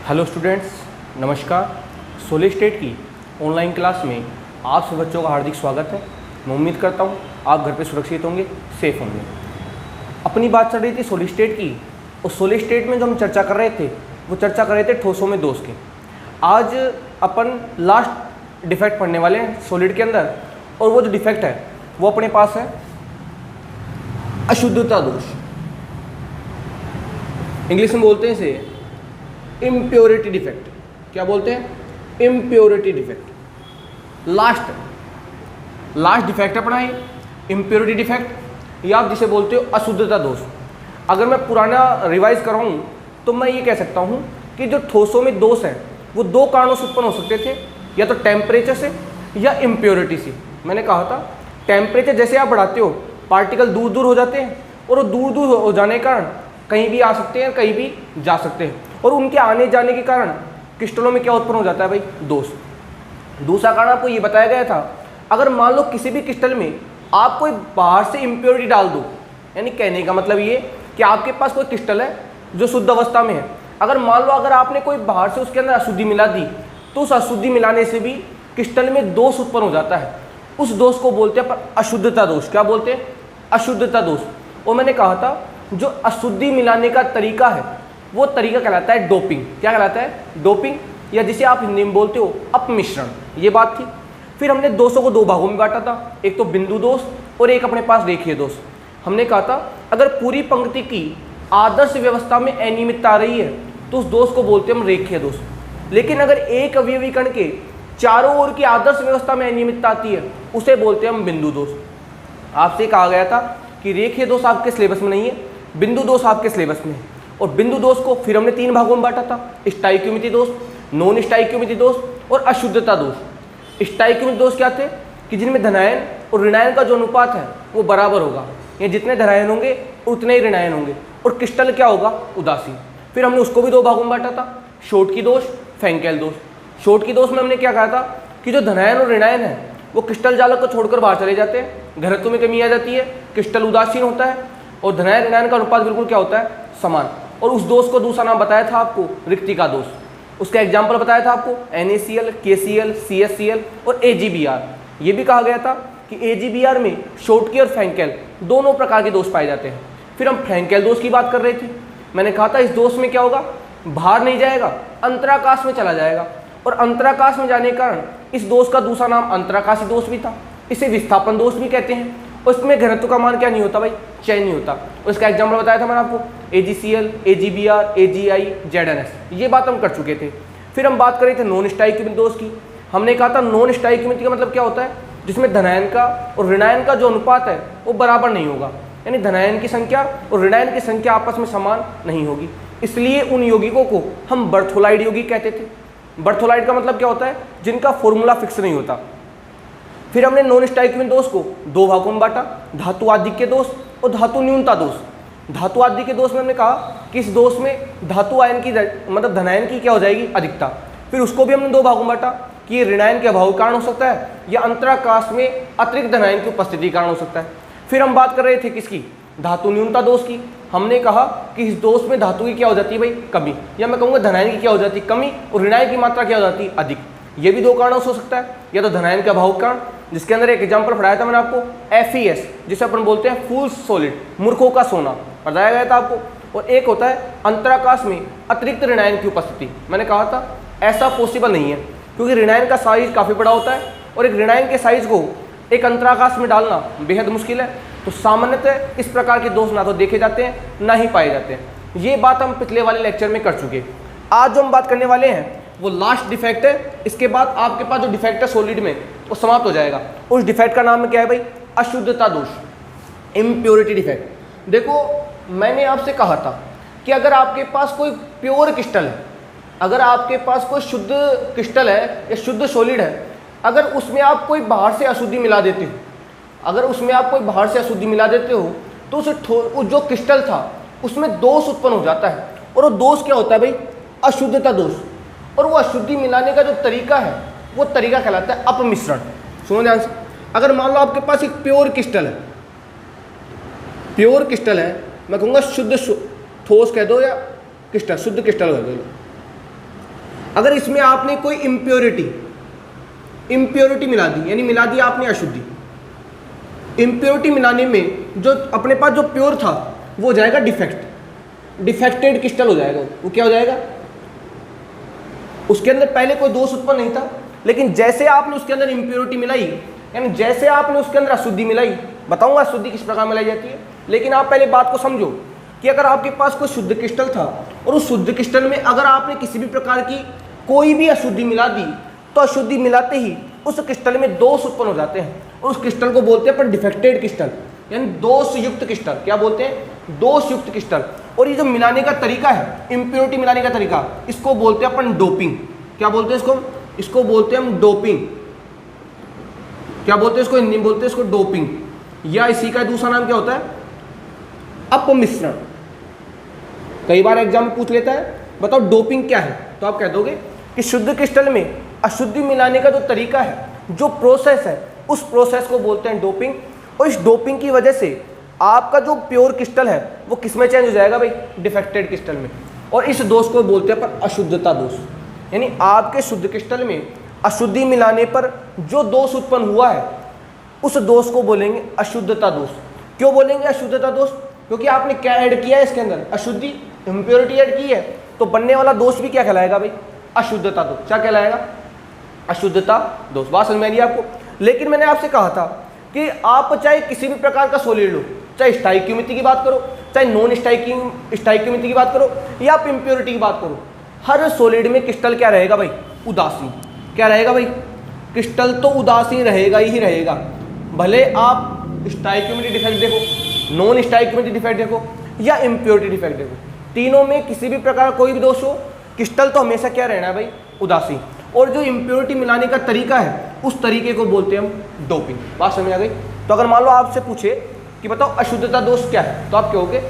Hello students, नमस्कार। Solid state की online class में आप सभी बच्चों का हार्दिक स्वागत है। मैं उम्मीद करता हूँ आप घर पे सुरक्षित होंगे, सेफ होंगे। अपनी बात चल रही थी सॉलिड स्टेट की, और सॉलिड स्टेट में जो हम चर्चा कर रहे थे वो चर्चा कर रहे थे ठोसों में दोष की। आज अपन लास्ट डिफेक्ट पढ़ने वाले हैं सॉलिड के अंदर, और वो जो डिफेक्ट है वो अपने पास है अशुद्धता दोष। इंग्लिश में बोलते हैं इसे इम्प्योरिटी डिफेक्ट। क्या बोलते हैं? Impurity defect. लास्ट डिफेक्ट अपना है इम्प्योरिटी डिफेक्ट, या आप जिसे बोलते हो अशुद्धता दोष। अगर मैं पुराना रिवाइज कराऊं तो मैं ये कह सकता हूं कि जो ठोसों में दोष है वो दो कारणों से उत्पन्न हो सकते थे, या तो टेम्परेचर से या इम्प्योरिटी से। मैंने कहा था टेम्परेचर जैसे आप बढ़ाते हो पार्टिकल दूर दूर हो जाते हैं, और वो दूर दूर हो जाने के कारण कहीं भी आ सकते हैं, कहीं भी जा सकते हैं, और उनके आने जाने के कारण क्रिस्टलों में क्या उत्पन्न हो जाता है भाई? दोष। दूसरा कारण आपको ये बताया गया था, अगर मान लो किसी भी क्रिस्टल में आप कोई बाहर से इम्प्योरिटी डाल दो, यानी कहने का मतलब ये कि आपके पास कोई क्रिस्टल है जो शुद्ध अवस्था में है, अगर मान लो अगर आपने कोई बाहर से उसके अंदर अशुद्धि मिला दी, तो उस अशुद्धि मिलाने से भी क्रिस्टल में दोष उत्पन्न हो जाता है। उस दोष को बोलते हैं अशुद्धता दोष। क्या बोलते हैं? अशुद्धता दोष। और मैंने कहा था जो अशुद्धि मिलाने का तरीका है वो तरीका कहलाता है डोपिंग। क्या कहलाता है? डोपिंग, या जिसे आप हिंदी में बोलते हो अपमिश्रण। ये बात थी। फिर हमने दोषों को दो भागों में बांटा था, एक तो बिंदु दोष और एक अपने पास रेखीय दोष। हमने कहा था अगर पूरी पंक्ति की आदर्श व्यवस्था में अनियमितता आ रही है तो उस दोष को बोलते हैं हम रेखीय दोष। लेकिन अगर एक अवयवी कण के चारों ओर की आदर्श व्यवस्था में अनियमितता आती है उसे बोलते हैं हम बिंदु दोष। आपसे कहा गया था कि रेखीय दोष आपके सिलेबस में नहीं है, बिंदु दोष आपके सिलेबस में है। और बिंदु दोष को फिर हमने तीन भागों में बांटा था, स्टाइक्योमिति दोष, नॉन स्टाइक्योमिति दोष और अशुद्धता दोष। स्टाइक्योमिति दोष क्या थे? कि जिनमें धनायन और ऋणायन का जो अनुपात है वो बराबर होगा, या जितने धनायन होंगे उतने ही ऋणायन होंगे, और क्रिस्टल क्या होगा? उदासीन। फिर हमने उसको भी दो भागों में बांटा था, शोटकी दोष, फ्रैंकेल दोष। शोटकी दोष में हमने क्या कहा था कि जो धनायन और ऋणायन है वो क्रिस्टल जालक को छोड़कर बाहर चले जाते हैं, घनत्व में कमी आ जाती है, क्रिस्टल उदासीन होता है, और धनायन ऋणायन का अनुपात बिल्कुल क्या होता है? समान। और उस दोष को दूसरा नाम बताया था आपको रिक्तिका दोष। उसका एग्जाम्पल बताया था आपको NaCl, KCl, CSCl और AgBr। ये भी कहा गया था कि AgBr में शोटकी और फ्रैंकेल दोनों प्रकार के दोष पाए जाते हैं। फिर हम फ्रैंकेल दोष की बात कर रहे थे। मैंने कहा था इस दोष में क्या होगा? बाहर नहीं जाएगा, अंतराकाश में चला जाएगा, और अंतराकाश में जाने के कारण इस दोष का दूसरा नाम अंतराकाशी दोष भी था। इसे विस्थापन दोष भी कहते हैं। और इसमें घनत्व का मान क्या नहीं होता भाई? चयन नहीं होता। और इसका एग्जाम्पल बताया था मैंने आपको AgCl, AgBr, AgI, ZnS। ये बात हम कर चुके थे। फिर हम बात कर रहे थे नॉन स्टाइक्योमिति दोष की। हमने कहा था नॉन स्टाइक्योमिति का मतलब क्या होता है? जिसमें धनायन का और ऋणायन का जो अनुपात है वो बराबर नहीं होगा, यानी धनायन की संख्या और ऋणायन की संख्या आपस में समान नहीं होगी। इसलिए उन यौगिकों को हम बर्थोलाइड यौगिक कहते थे। बर्थोलाइड का मतलब क्या होता है? जिनका फॉर्मूला फिक्स नहीं होता। फिर हमने नॉन स्टाइक्योमिति दोष को दो भागों में बांटा, धातु आधिक्य दोष और धातु न्यूनता दोष। धातु आधिक्य दोष में हमने कहा कि इस दोष में धातु आयन की मतलब धनायन की क्या हो जाएगी? अधिकता। फिर उसको भी हमने दो भागों में बांटा कि ये ऋणायन के अभाव के कारण हो सकता है, या अंतराकाश में अतिरिक्त धनायन की उपस्थिति के कारण हो सकता है। फिर हम बात कर रहे थे किसकी? धातु न्यूनता दोष की। हमने कहा कि इस दोष में धातु की क्या हो जाती है भाई? कमी, या मैं कहूँगा धनायन की क्या हो जाती है? कमी, और ऋणायन की मात्रा क्या हो जाती है? अधिक। ये भी दो कारणों से हो सकता है, या तो धनायन के अभाव के कारण, जिसके अंदर एक एग्जाम्पल पढ़ाया था मैंने आपको FeS, जिसे अपन बोलते हैं फूल सॉलिड, मूर्खों का सोना, बताया गया था आपको। और एक होता है अंतराकाश में अतिरिक्त ऋणायन की उपस्थिति। मैंने कहा था ऐसा पॉसिबल नहीं है, क्योंकि ऋणायन का साइज काफ़ी बड़ा होता है, और एक ऋणायन के साइज को एक अंतराकाश में डालना बेहद मुश्किल है। तो सामान्यतः इस प्रकार के दोष ना तो देखे जाते हैं ना ही पाए जाते हैं। ये बात हम पिछले वाले लेक्चर में कर चुके। आज जो हम बात करने वाले हैं वो लास्ट डिफेक्ट है। इसके बाद आपके पास जो डिफेक्ट है सॉलिड में वो समाप्त हो जाएगा। उस डिफेक्ट का नाम क्या है भाई? अशुद्धता दोष, इम्प्योरिटी डिफेक्ट। देखो मैंने आपसे कहा था कि अगर आपके पास कोई प्योर क्रिस्टल है, अगर आपके पास कोई शुद्ध क्रिस्टल है या शुद्ध सॉलिड है, अगर उसमें आप कोई बाहर से अशुद्धि मिला देते हो, अगर उसमें आप कोई बाहर से अशुद्धि मिला देते हो तो उस जो क्रिस्टल था उसमें दोष उत्पन्न हो जाता है। और वो दोष क्या होता है भाई? अशुद्धता दोष। और वो अशुद्धि मिलाने का जो तरीका है वो तरीका कहलाता है अपमिश्रण। सुनो ध्यान से। अगर मान लो आपके पास एक प्योर क्रिस्टल है, प्योर क्रिस्टल है, मैं कहूँगा शुद्ध ठोस कह दो या क्रिस्टल, शुद्ध क्रिस्टल कह दो, अगर इसमें आपने कोई इम्प्योरिटी मिला दी, यानी मिला दिया आपने अशुद्धि, इम्प्योरिटी मिलाने में जो अपने पास जो प्योर था वो हो जाएगा डिफेक्टेड क्रिस्टल हो जाएगा। वो क्या हो जाएगा? उसके अंदर पहले कोई दोष उत्पन्न नहीं था, लेकिन जैसे आपने उसके अंदर इम्प्योरिटी मिलाई, यानी जैसे आपने उसके अंदर अशुद्धि मिलाई, बताऊंगा अशुद्धि किस प्रकार मिलाई जाती है, लेकिन आप पहले बात को समझो कि अगर आपके पास कोई शुद्ध क्रिस्टल था और उस शुद्ध क्रिस्टल में अगर आपने किसी भी प्रकार की कोई भी अशुद्धि मिला दी, तो अशुद्धि मिलाते ही उस क्रिस्टल में दोष उत्पन्न हो जाते हैं और उस क्रिस्टल को बोलते हैं अपन डिफेक्टेड क्रिस्टल, यानी दोष युक्त क्रिस्टल। क्या बोलते हैं? दोष युक्त क्रिस्टल। और ये जो मिलाने का तरीका है, इम्प्योरिटी मिलाने का तरीका, इसको बोलते हैं अपन डोपिंग। क्या बोलते हैं इसको? इसको बोलते हैं हम डोपिंग। क्या बोलते हैं इसको? हिंदी में बोलते हैं इसको डोपिंग, या इसी का दूसरा नाम क्या होता है? अपमिश्रण। कई बार एग्जाम में पूछ लेता है बताओ डोपिंग क्या है, तो आप कह दोगे कि शुद्ध क्रिस्टल में अशुद्धि मिलाने का जो तरीका है, जो प्रोसेस है, उस प्रोसेस को बोलते हैं डोपिंग। और इस डोपिंग की वजह से आपका जो प्योर क्रिस्टल है वो किस में चेंज हो जाएगा भाई? डिफेक्टेड क्रिस्टल में। और इस दोष को बोलते हैं अपन अशुद्धता दोष, यानी आपके शुद्ध क्रिस्टल में अशुद्धि मिलाने पर जो दोष उत्पन्न हुआ है उस दोष को बोलेंगे अशुद्धता दोष। क्यों बोलेंगे अशुद्धता दोष? क्योंकि आपने क्या ऐड किया है इसके अंदर? अशुद्धि, इम्प्योरिटी ऐड की है, तो बनने वाला दोष भी क्या कहलाएगा भाई? अशुद्धता दोष। क्या कहलाएगा? अशुद्धता दोष। बात समझ में आ रही है आपको? लेकिन मैंने आपसे कहा था कि आप चाहे किसी भी प्रकार का सॉलिड लो, चाहे स्टाइक्यूमिति की बात करो, चाहे नॉन स्टाइक्यूमिति की बात करो, या आप इम्प्योरिटी की बात करो, हर सॉलिड में क्रिस्टल क्या रहेगा भाई? उदासीन। क्या रहेगा भाई? क्रिस्टल तो उदासीन रहेगा ही रहेगा, भले आप स्टाइक्यूमिति डिफेक्ट देखो, नॉन स्टाइक्यूमिति डिफेक्ट देखो, या इम्प्योरिटी डिफेक्ट देखो, तीनों में किसी भी प्रकार कोई भी दोष हो, क्रिस्टल तो हमेशा क्या रहना है भाई? उदासीन। और जो इम्प्योरिटी मिलाने का तरीका है, उस तरीके को बोलते हैं हम डोपिंग। बात समझ आ गई? तो अगर मान लो आपसे पूछे कि बताओ अशुद्धता दोष क्या है, तो आप कहोगे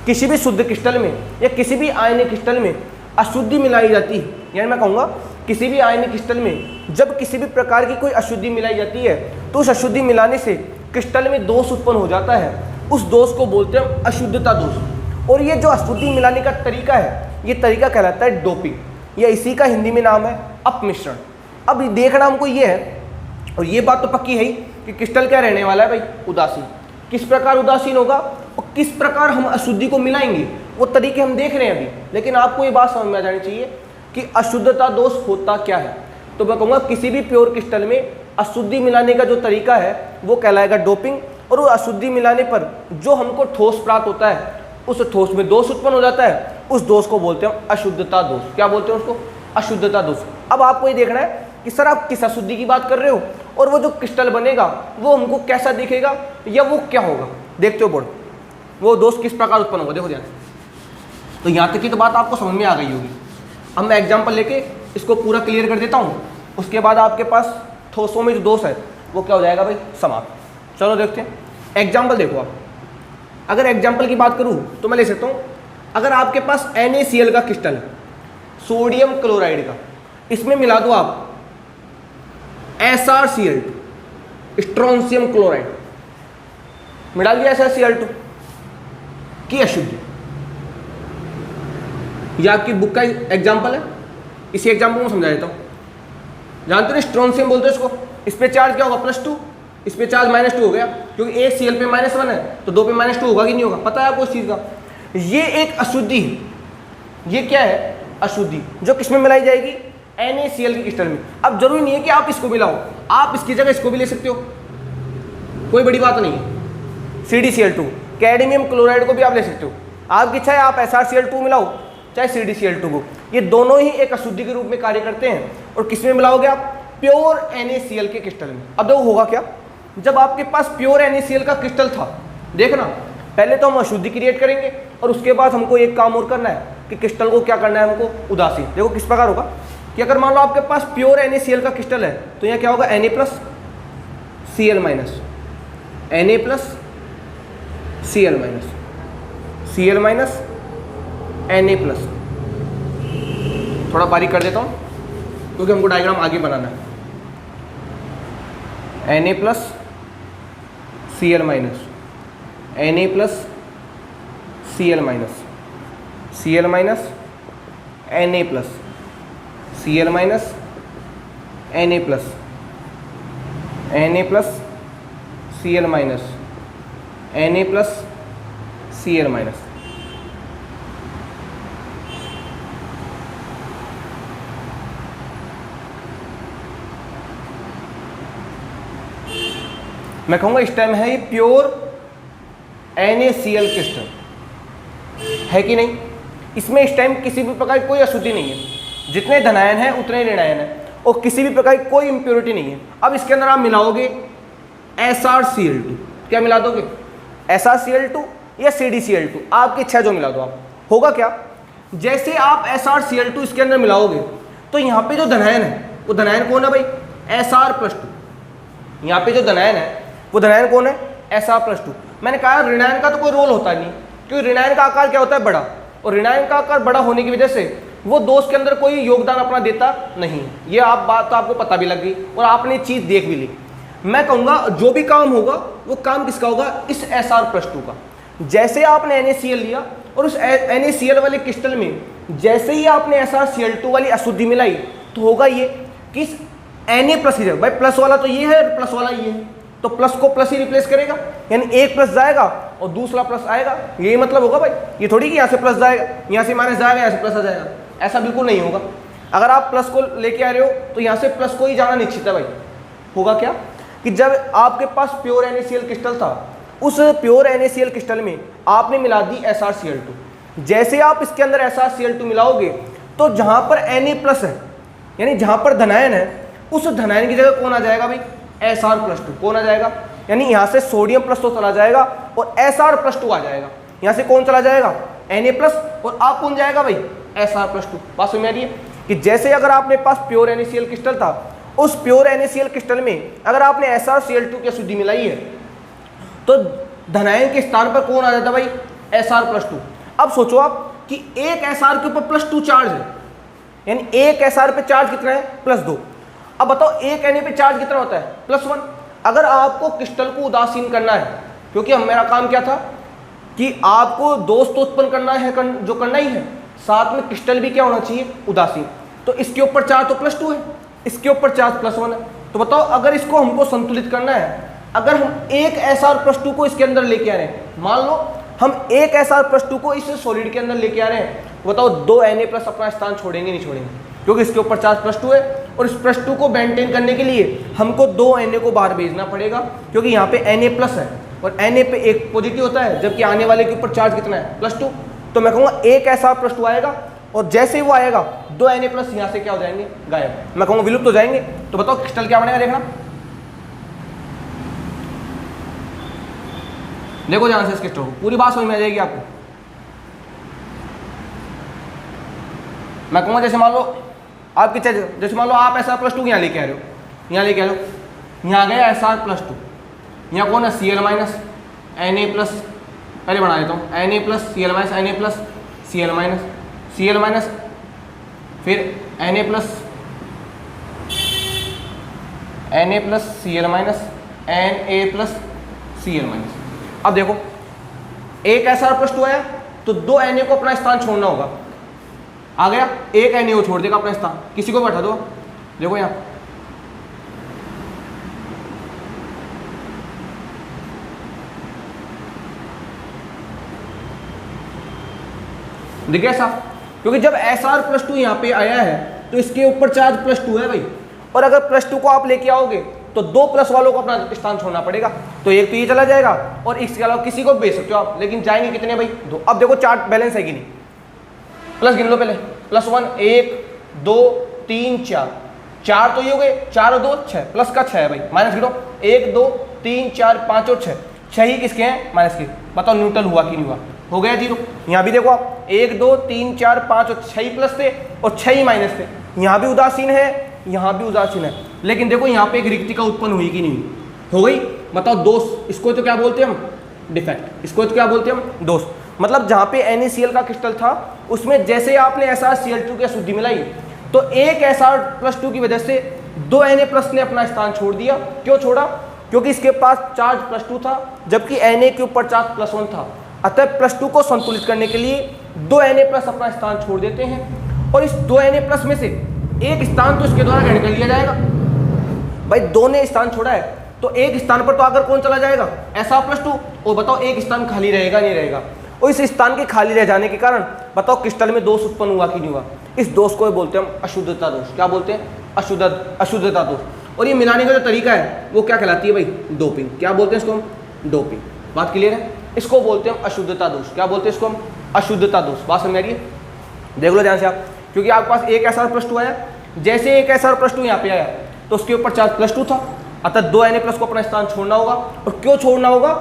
किसी भी शुद्ध क्रिस्टल में या किसी भी आयनिक क्रिस्टल में अशुद्धि मिलाई जाती है, यानी मैं कहूँगा किसी भी आयनिक क्रिस्टल में जब किसी भी प्रकार की कोई अशुद्धि मिलाई जाती है, तो उस अशुद्धि मिलाने से क्रिस्टल में दोष उत्पन्न हो जाता है, उस दोष को बोलते हैं हम अशुद्धता दोष। और ये जो अशुद्धि मिलाने का तरीका है, ये तरीका कहलाता है डोपिंग, या इसी का हिंदी में नाम है अपमिश्रण। अब देखना हमको ये है, और ये बात तो पक्की है ही कि क्रिस्टल क्या रहने वाला है भाई? उदासीन। किस प्रकार उदासीन होगा और किस प्रकार हम अशुद्धि को मिलाएंगे, वो तरीके हम देख रहे हैं अभी। लेकिन आपको ये बात समझ में आ जानी चाहिए कि अशुद्धता दोष होता क्या है। तो मैं कहूँगा किसी भी प्योर क्रिस्टल में अशुद्धि मिलाने का जो तरीका है वो कहलाएगा डोपिंग। और वो अशुद्धि मिलाने पर जो हमको ठोस प्राप्त होता है, उस ठोस में दोष उत्पन्न हो जाता है, उस दोष को बोलते हैं अशुद्धता दोष। क्या बोलते हैं उसको? अशुद्धता दोष। अब आपको ये देखना है कि सर आप किस अशुद्धि की बात कर रहे हो, और वो जो क्रिस्टल बनेगा वो हमको कैसा दिखेगा या वो क्या होगा। देखते हो बोर्ड, वो दोष किस प्रकार उत्पन्न होगा। देखो ध्यान। तो यहाँ तक की तो बात आपको समझ में आ गई होगी। अब मैं एग्जाम्पल लेके इसको पूरा क्लियर कर देता हूँ, उसके बाद आपके पास ठोसों में जो दोष है वो क्या हो जाएगा भाई? समाप्त। चलो देखते हैं एग्जाम्पल। देखो आप, अगर एग्जाम्पल की बात करूँ तो मैं ले सकता हूँ, अगर आपके पास NaCl का क्रिस्टल है, सोडियम क्लोराइड का, इसमें मिला दो आप SrCl2, स्ट्रोंशियम क्लोराइड, मिला दिया SrCl2 की अशुद्धि। यह आपकी बुक का एग्जाम्पल है, इसी एग्जाम्पल में समझा देता हूँ। जानते हो स्ट्रोंशियम बोलते हैं इसको, इस पे चार्ज क्या होगा? +2, इस पे चार्ज -2 हो गया, क्योंकि एक Cl पे -1 है, तो 2 पे -2 होगा कि नहीं होगा? पता है आपको इस चीज़ का? ये एक अशुद्धि है। ये क्या है? अशुद्धि, जो किस में मिलाई जाएगी? NaCl के क्रिस्टल में। अब जरूरी नहीं है कि आप इसको मिलाओ, आप इसकी जगह इसको भी ले सकते हो, कोई बड़ी बात नहीं है। CdCl2, कैडमियम क्लोराइड को भी आप ले सकते हो, आपकी इच्छा है आप SrCl2 मिलाओ चाहे CdCl2 को, ये दोनों ही एक अशुद्धि के रूप में कार्य करते हैं। और किस में मिलाओगे आप? प्योर NaCl के क्रिस्टल में। अब देखो होगा क्या, जब आपके पास प्योर NaCl का क्रिस्टल था, देखना पहले तो हम अशुद्धि क्रिएट करेंगे और उसके बाद हमको एक काम और करना है कि क्रिस्टल को क्या करना है हमको? उदासीन। देखो किस प्रकार होगा कि अगर मान लो आपके पास प्योर NaCl का क्रिस्टल है, तो यहाँ क्या होगा? Na+Cl-, Na+Cl-, Cl-, Na+। थोड़ा बारीक कर देता हूँ क्योंकि हमको डायग्राम आगे बनाना है। Na+, Cl-, Na+, Cl-, Cl-, Na+, Cl minus Na plus, Na plus Cl minus, Na plus Cl minus. मैं कहूँगा इस टाइम है ये प्योर NaCl क्रिस्टल है कि नहीं। इसमें इस टाइम किसी भी प्रकार की कोई अशुद्धि नहीं है, जितने धनायन है उतने ऋणायन है, और किसी भी प्रकार की कोई इम्प्योरिटी नहीं है। अब इसके अंदर आप मिलाओगे SrCl2, क्या मिला दोगे, SrCl2 या CdCl2, आपकी इच्छा जो मिला दो आप। होगा क्या, जैसे आप SrCl2 इसके अंदर मिलाओगे तो यहाँ पे जो धनायन है वो धनायन कौन है भाई, Sr+2। यहाँ पे जो धनायन है वो धनायन कौन है, Sr+2। मैंने कहा ऋणायन का तो कोई रोल होता नहीं, क्योंकि ऋणायन का आकार क्या होता है, बड़ा, और ऋणायन का आकार बड़ा होने की वजह से वो दोष के अंदर कोई योगदान अपना देता नहीं। ये आप बात तो आपको पता भी लग गई और आपने चीज देख भी ली। मैं कहूँगा जो भी काम होगा वो काम किसका होगा, इस Sr+2 का। जैसे आपने NaCl लिया और उस NaCl वाले क्रिस्टल में जैसे ही आपने SrCl2 वाली अशुद्धि मिलाई तो होगा ये कि Na प्लस ही जाएगा। भाई प्लस वाला तो ये है और प्लस वाला ये है, तो प्लस को प्लस ही रिप्लेस करेगा, यानी एक प्लस जाएगा और दूसरा प्लस आएगा। यही मतलब होगा भाई, ये थोड़ी कि यहाँ से प्लस जाएगा, यहाँ से माइनस जाएगा, यहाँ से प्लस आ जाएगा, ऐसा बिल्कुल नहीं होगा। अगर आप प्लस को लेके आ रहे हो तो यहाँ से प्लस को ही जाना निश्चित है भाई। होगा क्या कि जब आपके पास प्योर NaCl क्रिस्टल था, उस प्योर NaCl क्रिस्टल में आपने मिला दी SrCl2। जैसे आप इसके अंदर SrCl2 मिलाओगे तो जहाँ पर Na प्लस है, यानी जहाँ पर धनायन है, उस धनायन की जगह कौन आ जाएगा भाई, Sr+2। कौन आ जाएगा, यानी यहाँ से सोडियम प्लस तो चला जाएगा और Sr+2 आ जाएगा। यहाँ से कौन चला जाएगा, Na प्लस, और आप कौन जाएगा भाई, Sr+2। बात समझ में आ रही है कि जैसे अगर आपने पास प्योर NaCl क्रिस्टल था, उस प्योर NaCl क्रिस्टल में अगर आपने SrCl2 की अशुद्धि मिलाई है तो धनायन के स्थान पर कौन आ जाता भाई, Sr+2। अब सोचो आप कि एक Sr के ऊपर +2 चार्ज है, यानी एक Sr पे चार्ज कितना है, +2। अब बताओ एक Na पे चार्ज कितना होता है, +1। अगर आपको क्रिस्टल को उदासीन करना है, क्योंकि मेरा काम क्या था कि आपको दोष तो उत्पन्न करना है, जो करना ही है, साथ में क्रिस्टल भी क्या होना चाहिए, उदासीन। तो इसके ऊपर चार्ज तो +2 है, इसके ऊपर चार्ज +1 है। तो बताओ अगर इसको हमको संतुलित करना है, अगर हम एक Sr+2 को इसके अंदर लेके आ रहे हैं, मान लो हम एक Sr+2 को इस सॉलिड के अंदर लेके आ रहे हैं, बताओ 2 Na+ अपना स्थान छोड़ेंगे नहीं छोड़ेंगे, क्योंकि इसके ऊपर चार्ज +2 है, और इस +2 को मेंटेन करने के लिए हमको 2 Na को बाहर भेजना पड़ेगा, क्योंकि यहाँ पे Na+ है और Na पे एक पॉजिटिव होता है, जबकि आने वाले के ऊपर चार्ज कितना है, +2। तो मैं कहूँगा एक Sr+2 आएगा, और जैसे ही वो आएगा 2 Na+ यहाँ से क्या हो जाएंगे, गायब। मैं कहूँगा विलुप्त हो जाएंगे। तो बताओ क्रिस्टल क्या बनेगा, देखना, देखो ध्यान से इस क्रिस्टल को, पूरी बात समझ में आ जाएगी आपको। मैं कहूँगा जैसे मान लो आपकी, जैसे मान लो आप Sr+2 यहाँ लेके आ रहे हो, यहाँ लेके आ रहे हो, यहाँ गया Sr+2, यहाँ कौन है, Cl माइनस Na+, पहले बना देता हूँ, Na+, Cl minus, Na+, Cl minus, Cl minus, फिर Na+, Cl minus, Na+, Cl minus. अब देखो एक Sr+2 आया तो 2 Na को अपना स्थान छोड़ना होगा, आ गया, एक Na को छोड़ देगा अपना स्थान, किसी को बैठा दो। देखो यहाँ दिख गया साफ, क्योंकि जब Sr+2 यहाँ पे आया है तो इसके ऊपर चार्ज +2 है भाई, और अगर +2 को आप लेके आओगे तो 2 प्लस वालों को अपना स्थान छोड़ना पड़ेगा। तो एक तो ये चला जाएगा और इसके अलावा किसी को भेज सकते हो आप, लेकिन जाएंगे कितने भाई, 2। अब देखो चार्ट बैलेंस है कि नहीं, प्लस गिन लो पहले, +1 1 2 3 4, 4 तो ये हो गए, 4 और 2 6, प्लस का 6 है भाई, माइनस गिनो 1 2 3 4 5 और 6, 6 ही किसके हैं, माइनस के। बताओ न्यूट्रल हुआ कि नहीं हुआ, हो गया 0। यहाँ भी देखो आप 1 2 3 4 5 और 6 ही प्लस थे और 6 ही माइनस थे, यहाँ भी उदासीन है, यहाँ भी उदासीन है, लेकिन देखो यहाँ पे एक रिक्तिका उत्पन्न हुई कि नहीं हुई, हो गई। बताओ दोष, इसको तो क्या बोलते हैं हम, डिफेक्ट, इसको तो क्या बोलते हैं हम, दोष। मतलब जहाँ पे NaCl का क्रिस्टल था उसमें जैसे आपने SrCl2 की अशुद्धि मिलाई तो एक Sr+2 की वजह से 2 Na+ ने अपना स्थान छोड़ दिया। क्यों छोड़ा, क्योंकि इसके पास चार्ज +2 था जबकि Na के ऊपर चार्ज +1 था, अतः +2 को संतुलित करने के लिए 2 Na+ अपना स्थान छोड़ देते हैं, और इस 2 Na+ में से एक स्थान तो इसके द्वारा ग्रहण कर लिया जाएगा। भाई दो ने स्थान छोड़ा है तो एक स्थान पर तो आकर कौन चला जाएगा, SR+2। और बताओ एक स्थान खाली रहेगा नहीं रहेगा, और इस स्थान के खाली रह जाने के कारण बताओ क्रिस्टल में दोष उत्पन्न हुआ कि नहीं हुआ। इस दोष को बोलते हैं हम अशुद्धता दोष। क्या बोलते हैं, अशुद्धता दोष। और ये मिलाने का जो तरीका है वो क्या कहलाती है भाई, डोपिंग। क्या बोलते हैं इसको हम, डोपिंग। बात क्लियर है। इसको बोलते हैं हम अशुद्धता दोष। क्या बोलते हैं इसको हम, अशुद्धता दोष। बात समझ आ रही है, देख लो ध्यान से आप, क्योंकि आपके पास एक SR+2 आया, जैसे एक SR+2 यहाँ पे आया तो उसके ऊपर चार्ज +2 था, अतः 2 Na+ को अपना स्थान छोड़ना होगा। और क्यों छोड़ना होगा,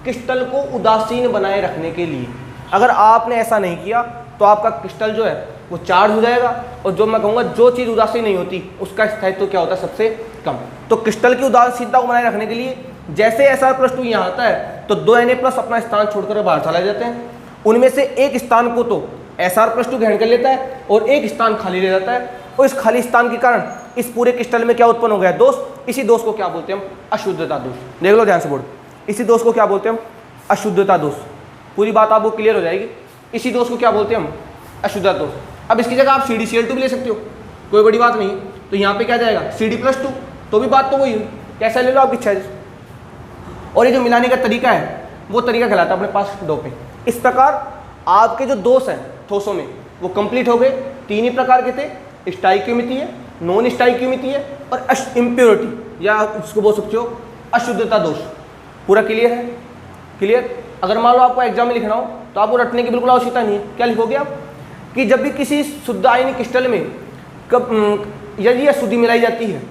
क्रिस्टल को उदासीन बनाए रखने के लिए। अगर आपने ऐसा नहीं किया तो आपका क्रिस्टल जो है वो चार्ज हो जाएगा, और जो मैं कहूँगा जो चीज़ उदासीन नहीं होती उसका स्थायित्व क्या होता है, सबसे कम। तो क्रिस्टल की उदासीनता को बनाए रखने के लिए जैसे SR+2 यहाँ आता है तो 2 Na+ अपना स्थान छोड़कर बाहर चले जाते हैं। उनमें से एक स्थान को तो SR+2 ग्रहण कर लेता है और एक स्थान खाली रह जाता है, और इस खाली स्थान के कारण इस पूरे क्रिस्टल में क्या उत्पन्न हो गया, दोष। इसी दोष को क्या बोलते हैं हम, अशुद्धता दोष। देख लो ध्यान से बोर्ड, इसी दोष को क्या बोलते हैं हम, अशुद्धता दोष। पूरी बात आपको क्लियर हो जाएगी। इसी दोष को क्या बोलते हैं हम, अशुद्धता दोष। अब इसकी जगह आप CdCl2 भी ले सकते हो, कोई बड़ी बात नहीं। तो यहाँ पे क्या जाएगा, Cd+2, तो भी बात तो वही हुई, कैसा ले लो आपकी इच्छा है। और ये जो मिलाने का तरीका है वो तरीका कहलाता है अपने पास डोपिंग। इस प्रकार आपके जो दोष हैं ठोसों में वो कंप्लीट हो गए। 3 ही प्रकार के थे, स्टाइक्योमितीय, नॉन स्टाइक्योमितीय और इम्प्योरिटी, या उसको बोल सकते हो अशुद्धता दोष। पूरा क्लियर है, क्लियर। अगर मान लो आपको एग्जाम में लिखना हो तो आपको रटने की बिल्कुल आवश्यकता नहीं है। क्या लिखोगे आप, कि जब भी किसी शुद्ध आयनिक क्रिस्टल में यदि अशुद्धि मिलाई जाती है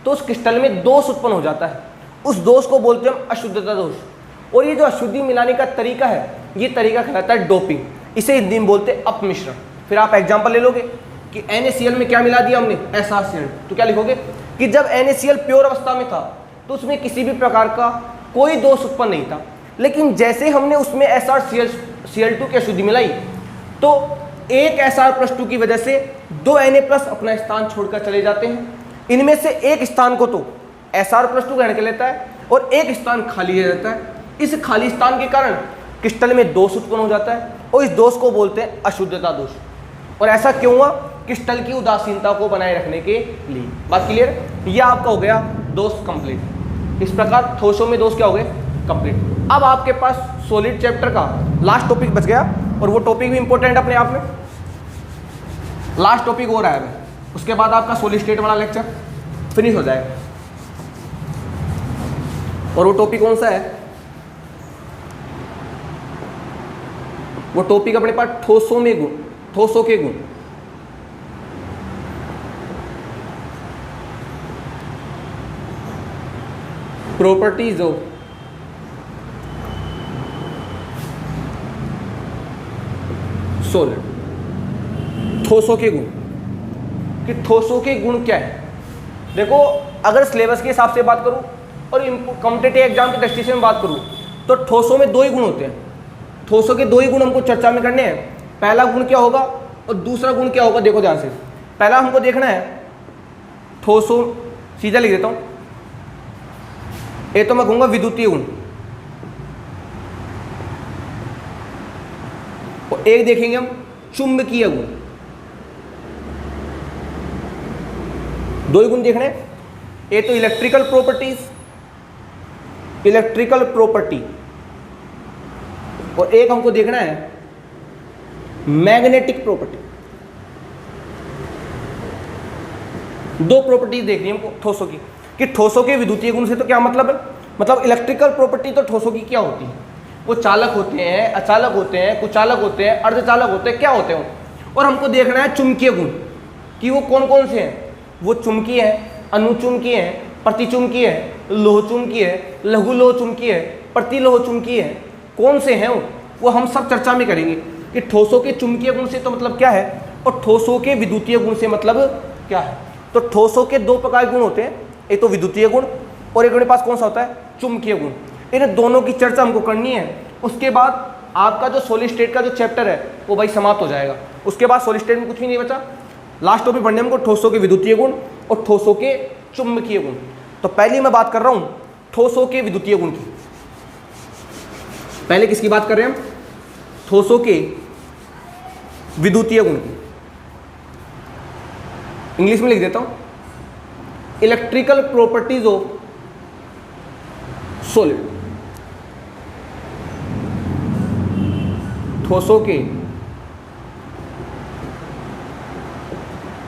तो उस क्रिस्टल में दोष उत्पन्न हो जाता है, उस दोष को बोलते हैं हम अशुद्धता दोष। और ये जो अशुद्धि मिलाने का तरीका है ये तरीका कहलाता है डोपिंग। इसे हिंदी में बोलते हैं अपमिश्रण। फिर आप एग्जाम्पल ले लोगे कि NaCl में क्या मिला दिया हमने, SrCl, तो क्या लिखोगे कि जब NaCl प्योर अवस्था में था तो उसमें किसी भी प्रकार का कोई दोष उत्पन्न नहीं था, लेकिन जैसे हमने उसमें SrCl2 की अशुद्धि मिलाई तो एक SR+2 की वजह से 2 Na+ अपना स्थान छोड़कर चले जाते हैं। इनमें से एक स्थान को तो SR+2 ग्रहण कर लेता है और एक स्थान खाली रह जाता है। इस खाली स्थान के कारण क्रिस्टल में दोष उत्पन्न हो जाता है और इस दोष को बोलते हैं अशुद्धता दोष। और ऐसा क्यों हुआ, क्रिस्टल की उदासीनता को बनाए रखने के लिए। बात क्लियर, यह आपका हो गया दोष कंप्लीट। इस प्रकार ठोसों में दोष क्या हो गए, कंप्लीट। अब आपके पास सॉलिड चैप्टर का लास्ट टॉपिक बच गया, और वो टॉपिक भी इंपॉर्टेंट अपने आप में। लास्ट टॉपिक हो रहा है, उसके बाद आपका सॉलिड स्टेट वाला लेक्चर फिनिश हो जाएगा। और वो टॉपिक कौन सा है, वो टॉपिक अपने पास ठोसों में गुण, ठोसों के गुण। प्रॉपर्टीज ऑफ सॉलिड, ठोसों के गुण। कि ठोसों के गुण क्या है। देखो अगर सिलेबस के हिसाब से बात करूं और कॉम्पिटिटिव एग्जाम की दृष्टि से मैं बात करूं तो ठोसों में 2 ही गुण होते हैं। ठोसों के 2 ही गुण हमको चर्चा में करने हैं। पहला गुण क्या होगा और दूसरा गुण क्या होगा, देखो ध्यान से। पहला हमको देखना है ठोसों, सीधा लिख देता हूं, ये तो मैं कहूंगा विद्युतीय गुण, और एक देखेंगे हम चुंबकीय गुण। 2 ही गुण देखने, ये तो इलेक्ट्रिकल प्रॉपर्टीज, इलेक्ट्रिकल प्रॉपर्टी, और एक हमको देखना है मैग्नेटिक प्रॉपर्टी। 2 प्रॉपर्टीज देखनी है हमको ठोसों की, कि ठोसों के विद्युतीय गुण से तो क्या मतलब है, मतलब इलेक्ट्रिकल प्रॉपर्टी तो ठोसों की क्या होती है, वो चालक होते हैं, अचालक होते हैं, कुचालक होते हैं, अर्धचालक होते हैं, क्या होते हैं। और हमको देखना है चुंबकीय गुण कि वो कौन कौन से हैं, वो चुंबकीय है, अनुचुंबकीय है, प्रतिचुंबकीय है, लोह चुंबकीय है, लघु लोह चुंबकीय है, प्रतिलोह चुंबकीय है, कौन से हैं वो हम सब चर्चा में करेंगे कि ठोसों के चुंबकीय गुण से तो मतलब क्या है और ठोसों के विद्युतीय गुण से मतलब क्या है। तो ठोसों के 2 प्रकार के गुण होते हैं, एक तो विद्युतीय गुण और एक अपने पास कौन सा होता है, चुंबकीय गुण। इन दोनों की चर्चा हमको करनी है। उसके बाद आपका जो सॉलिड स्टेट का जो चैप्टर है वो भाई समाप्त हो जाएगा। उसके बाद सॉलिड स्टेट में कुछ भी नहीं बचा। लास्ट टॉपिक पढ़ने हमको ठोसों के विद्युतीय गुण और ठोसों के चुंबकीय गुण। तो पहले मैं बात कर रहा हूँ ठोसों के विद्युतीय गुण की। पहले किसकी बात कर रहे हैं हम, ठोसों के विद्युतीय गुण की। इंग्लिश में लिख देता हूं, इलेक्ट्रिकल प्रॉपर्टीज ऑफ सॉलिड, ठोसों के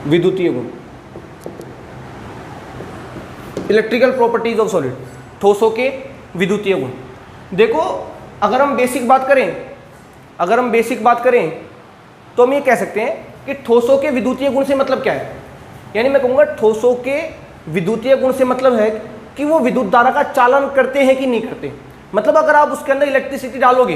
विद्युतीय गुण, इलेक्ट्रिकल प्रॉपर्टीज ऑफ सॉलिड, ठोसों के विद्युतीय गुण। देखो अगर हम बेसिक बात करें तो हम ये कह सकते हैं कि ठोसों के विद्युतीय गुण से मतलब क्या है, यानी मैं कहूंगा ठोसों के विद्युतीय गुण से मतलब है कि वो विद्युत धारा का चालन करते हैं कि नहीं करते। मतलब अगर आप उसके अंदर इलेक्ट्रिसिटी डालोगे,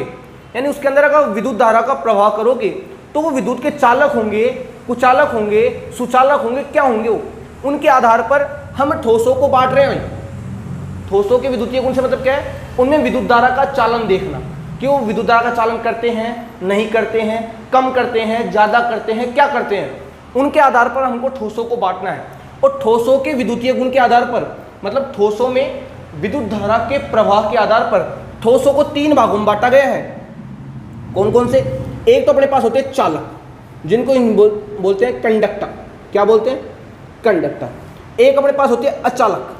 यानी उसके अंदर अगर विद्युत धारा का प्रवाह करोगे, तो वो विद्युत के चालक होंगे, कुचालक होंगे, सुचालक होंगे, क्या होंगे वो, उनके आधार पर हम ठोसों को बांट रहे हैं भाई। ठोसों के विद्युतीय गुण से मतलब क्या है, उनमें विद्युत धारा का चालन देखना कि वो विद्युत धारा का चालन करते हैं, नहीं करते हैं, कम करते हैं, ज्यादा करते हैं, क्या करते हैं, उनके आधार पर हमको ठोसों को बांटना है। और ठोसों के विद्युतीय गुण के आधार पर, मतलब ठोसों में विद्युत धारा के प्रवाह के आधार पर ठोसों को 3 भागों में बांटा गया है। कौन कौन से? एक तो अपने पास होते हैं चालक, जिनको बोलते हैं कंडक्टर। क्या बोलते हैं? कंडक्टर। एक अपने पास होते हैं अचालक,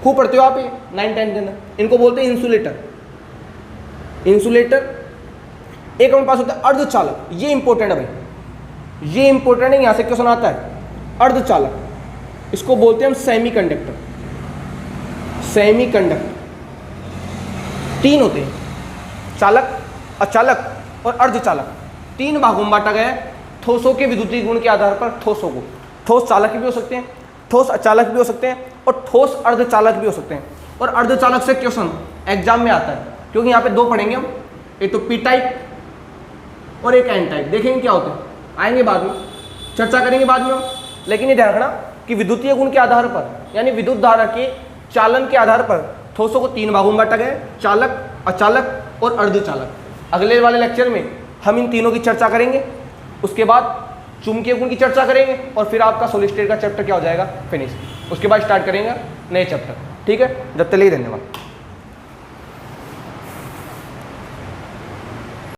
खूब पढ़ते हो आप ये 9-10 के अंदर, इनको बोलते हैं इंसुलेटर। एक अपने पास होता है अर्धचालक, ये इंपॉर्टेंट है भाई, ये इंपॉर्टेंट है, यहां से क्वेश्चन आता है। अर्धचालक, इसको बोलते हैं हम सेमी कंडक्टर। 3 होते हैं, चालक, अचालक और अर्धचालक। 3 भागों में बांटा गया है ठोसों के विद्युतीय गुण के आधार पर ठोसों को। ठोस चालक भी हो सकते हैं, ठोस अचालक भी हो सकते हैं और ठोस अर्धचालक भी हो सकते हैं। और अर्धचालक से क्वेश्चन एग्जाम में आता है, क्योंकि यहाँ पे 2 पढ़ेंगे हम, एक तो पी टाइप और एक एन टाइप। देखेंगे क्या होते हैं, आएंगे बाद में, चर्चा करेंगे बाद में हम। लेकिन ये ध्यान रखना कि विद्युतीय गुण के आधार पर, यानी विद्युत धारा के चालन के आधार पर ठोसों को 3 भागों में बांटा गया है, चालक, अचालक और अर्धचालक। अगले वाले लेक्चर में हम इन तीनों की चर्चा करेंगे, उसके बाद चुंबकीय गुण की चर्चा करेंगे और फिर आपका सॉलिड स्टेट का चैप्टर क्या हो जाएगा, फिनिश। उसके बाद स्टार्ट करेंगे नए चैप्टर। ठीक है, जब तक के लिए धन्यवाद।